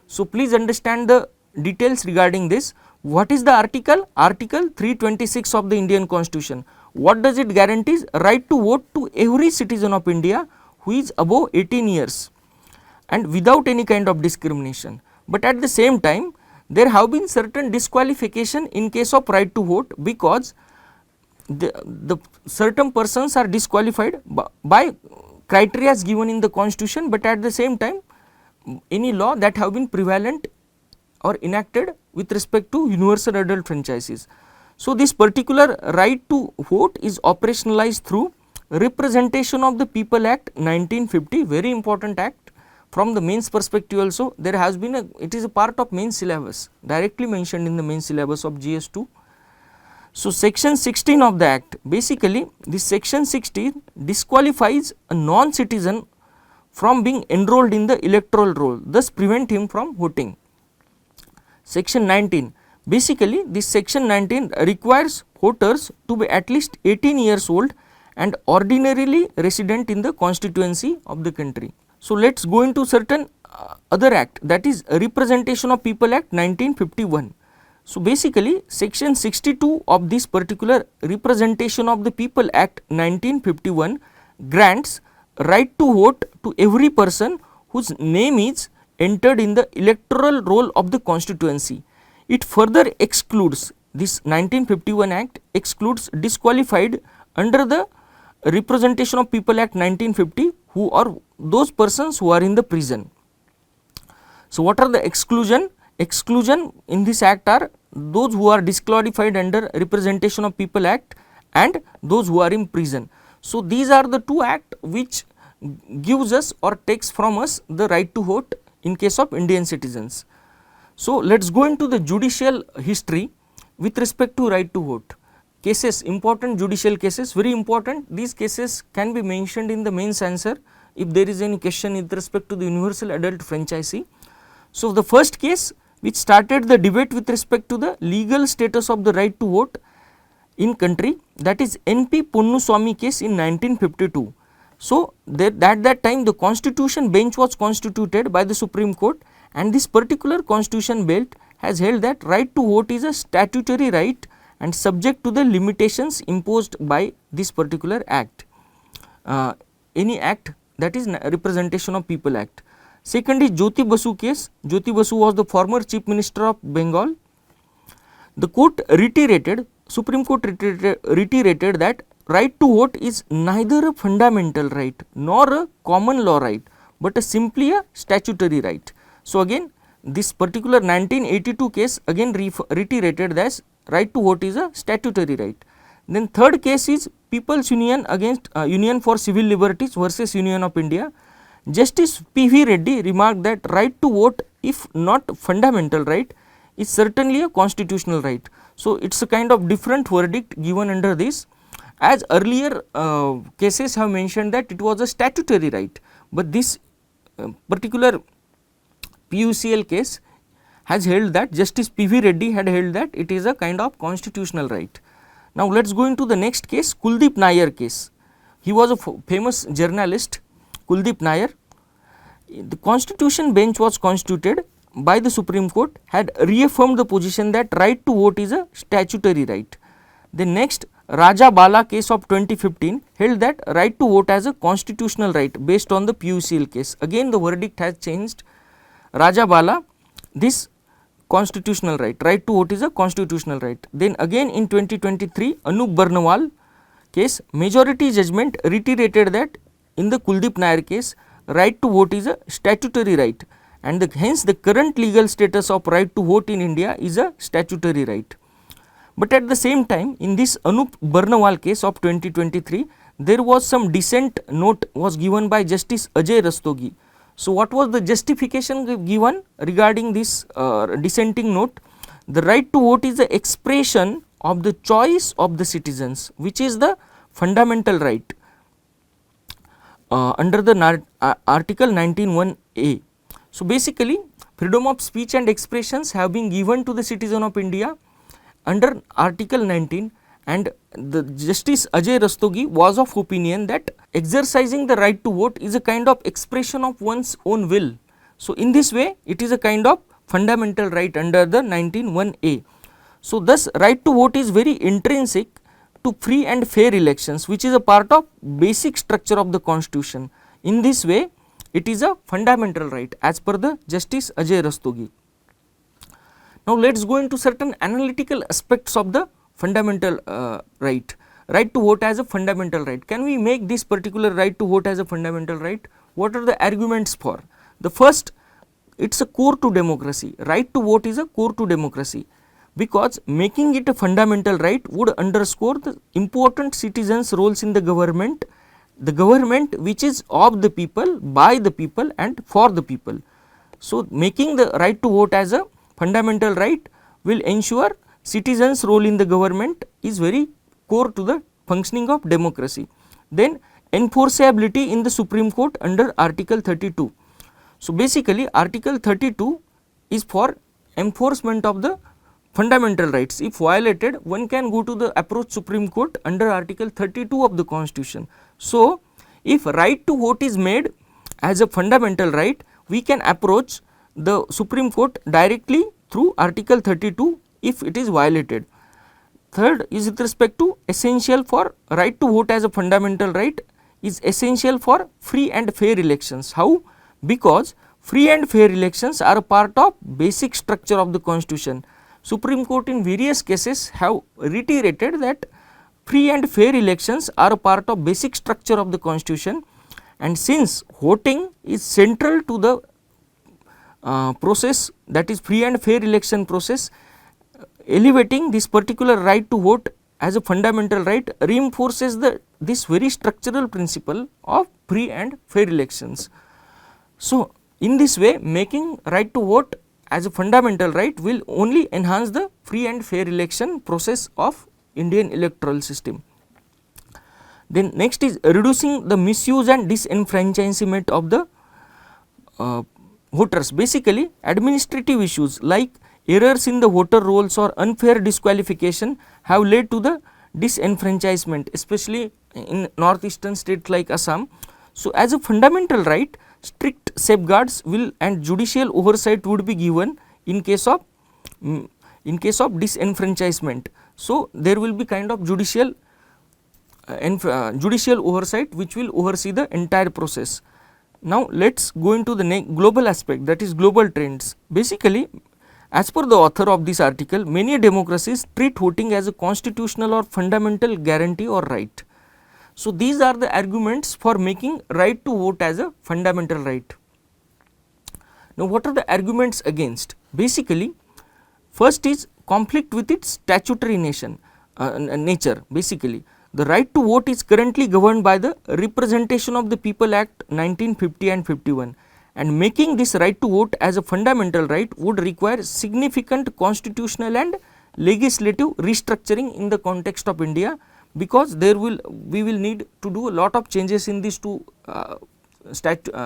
So, please understand the details regarding this. What is the article? Article 326 of the Indian Constitution. What does it guarantees? Right to vote to every citizen of India who is above 18 years and without any kind of discrimination. But at the same time, there have been certain disqualification in case of right to vote, because the certain persons are disqualified by criteria given in the Constitution, but at the same time any law that have been prevalent or enacted with respect to universal adult franchises. So, this particular right to vote is operationalized through Representation of the People Act 1950, very important act. From the mains perspective also, there has been it is a part of main syllabus, directly mentioned in the main syllabus of GS2. So, section 16 of the act, basically this section 16 disqualifies a non-citizen from being enrolled in the electoral roll, thus prevent him from voting. Section 19, basically this section 19 requires voters to be at least 18 years old and ordinarily resident in the constituency of the country. So, let us go into certain other act, that is Representation of People Act 1951. So, basically section 62 of this particular Representation of the People Act 1951 grants right to vote to every person whose name is entered in the electoral roll of the constituency. It further excludes, this 1951 Act excludes disqualified under the Representation of People Act 1950 who are those persons who are in the prison. So, what are the exclusion? Exclusion in this act are those who are disqualified under Representation of People Act and those who are in prison. So, these are the two acts which gives us or takes from us the right to vote in case of Indian citizens. So, let us go into the judicial history with respect to right to vote. Cases, important judicial cases, very important. These cases can be mentioned in the mains answer if there is any question with respect to the universal adult franchise. So, the first case which started the debate with respect to the legal status of the right to vote in country, that is NP Ponnuswamy case in 1952. So, at that time the constitution bench was constituted by the Supreme Court, and this particular constitution bench has held that right to vote is a statutory right and subject to the limitations imposed by this particular act, any act, that is Representation of People Act. Second is Jyoti Basu case. Jyoti Basu was the former Chief Minister of Bengal. The court reiterated, Supreme Court reiterated that right to vote is neither a fundamental right nor a common law right, but simply a statutory right. So, again this particular 1982 case again reiterated that right to vote is a statutory right. Then third case is People's Union against Union for Civil Liberties versus Union of India. Justice P.V. Reddy remarked that right to vote, if not fundamental right, is certainly a constitutional right. So, it is a kind of different verdict given under this, as earlier cases have mentioned that it was a statutory right, but this particular PUCL case has held that, Justice P.V. Reddy had held that it is a kind of constitutional right. Now, let us go into the next case, Kuldeep Nair case. He was a famous journalist, Kuldeep Nair. The Constitution bench was constituted by the Supreme Court, had reaffirmed the position that right to vote is a statutory right. The next, Raja Bala case of 2015 held that right to vote as a constitutional right based on the PUCL case. Again the verdict has changed. Raja Bala, this constitutional right to vote is a constitutional right. Then again in 2023 Anup Barnwal case, majority judgment reiterated that in the Kuldeep Nair case, right to vote is a statutory right, and hence the current legal status of right to vote in India is a statutory right. But at the same time, in this Anup Barnwal case of 2023, there was some dissent note was given by Justice Ajay Rastogi. So, what was the justification given regarding this dissenting note? The right to vote is the expression of the choice of the citizens, which is the fundamental right under the Article 19(1)(a). So, basically freedom of speech and expressions have been given to the citizen of India under Article 19, and the Justice Ajay Rastogi was of opinion that exercising the right to vote is a kind of expression of one's own will. So, in this way it is a kind of fundamental right under the 19(1)(a). So, thus right to vote is very intrinsic to free and fair elections, which is a part of basic structure of the Constitution. In this way it is a fundamental right as per the Justice Ajay Rastogi. Now, let us go into certain analytical aspects of the fundamental right to vote as a fundamental right. Can we make this particular right to vote as a fundamental right? What are the arguments for? The first, it is a core to democracy. Right to vote is a core to democracy, because making it a fundamental right would underscore the important citizens' roles in the government which is of the people, by the people and for the people. So, making the right to vote as a fundamental right will ensure citizens' role in the government is very core to the functioning of democracy. Then enforceability in the Supreme Court under Article 32. So, basically Article 32 is for enforcement of the fundamental rights. If violated, one can go to the approach Supreme Court under Article 32 of the Constitution. So, if right to vote is made as a fundamental right, we can approach the Supreme Court directly through Article 32 if it is violated. Third is with respect to essential for right to vote as a fundamental right is essential for free and fair elections. How? Because free and fair elections are a part of basic structure of the Constitution. Supreme Court in various cases have reiterated that free and fair elections are a part of basic structure of the Constitution, and since voting is central to the process, that is free and fair election process, elevating this particular right to vote as a fundamental right reinforces this very structural principle of free and fair elections. So, in this way making right to vote as a fundamental right will only enhance the free and fair election process of Indian electoral system. Then next is reducing the misuse and disenfranchisement of the voters. Basically administrative issues like errors in the voter rolls or unfair disqualification have led to the disenfranchisement, especially in northeastern states like Assam. So, as a fundamental right, strict safeguards will and judicial oversight would be given in case of disenfranchisement. So, there will be kind of judicial oversight which will oversee the entire process. Now, let us go into the global aspect, that is global trends. Basically, as per the author of this article, many democracies treat voting as a constitutional or fundamental guarantee or right. So, these are the arguments for making right to vote as a fundamental right. Now, what are the arguments against? Basically, first is conflict with its statutory nation. nature. Basically, the right to vote is currently governed by the Representation of the People Act 1950 and 51, and making this right to vote as a fundamental right would require significant constitutional and legislative restructuring in the context of India, because we will need to do a lot of changes in these two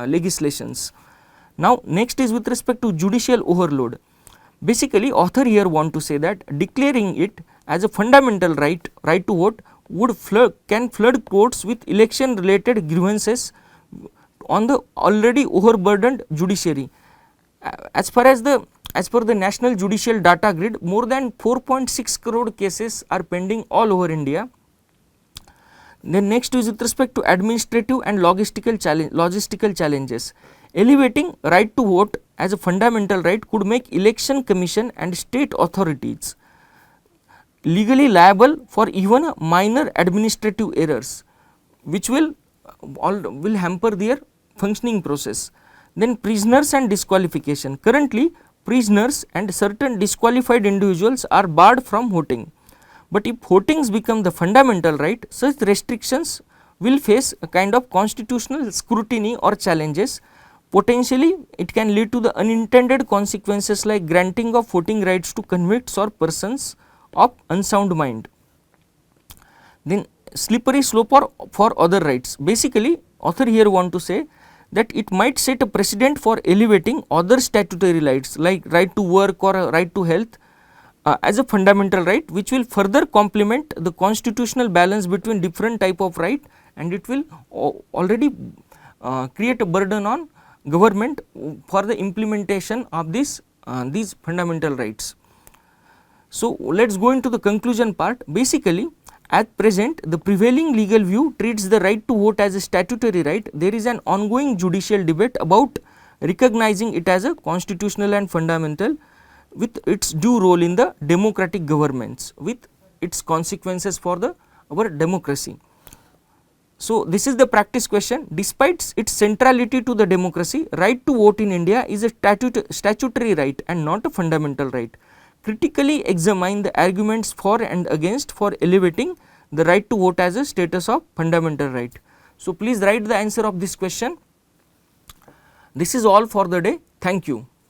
legislations. Now, next is with respect to judicial overload. Basically, author here want to say that declaring it as a fundamental right to vote can flood courts with election related grievances on the already overburdened judiciary. As per the National Judicial Data Grid, more than 4.6 crore cases are pending all over India. Then next is with respect to administrative and logistical challenges. Elevating right to vote as a fundamental right could make election commission and state authorities legally liable for even minor administrative errors, which will hamper their functioning process. Then prisoners and disqualification. Currently, prisoners and certain disqualified individuals are barred from voting. But if votings become the fundamental right, such restrictions will face a kind of constitutional scrutiny or challenges. Potentially, it can lead to the unintended consequences like granting of voting rights to convicts or persons of unsound mind. Then slippery slope for other rights. Basically, author here want to say that it might set a precedent for elevating other statutory rights like right to work or right to health as a fundamental right, which will further complement the constitutional balance between different type of right, and it will already create a burden on government for the implementation of these fundamental rights. So, let us go into the conclusion part. Basically, at present the prevailing legal view treats the right to vote as a statutory right. There is an ongoing judicial debate about recognizing it as a constitutional and fundamental, with its due role in the democratic governments, with its consequences for our democracy. So, this is the practice question. Despite its centrality to the democracy, right to vote in India is a statutory right and not a fundamental right. Critically examine the arguments for and against for elevating the right to vote as a status of fundamental right. So, please write the answer of this question. This is all for the day. Thank you.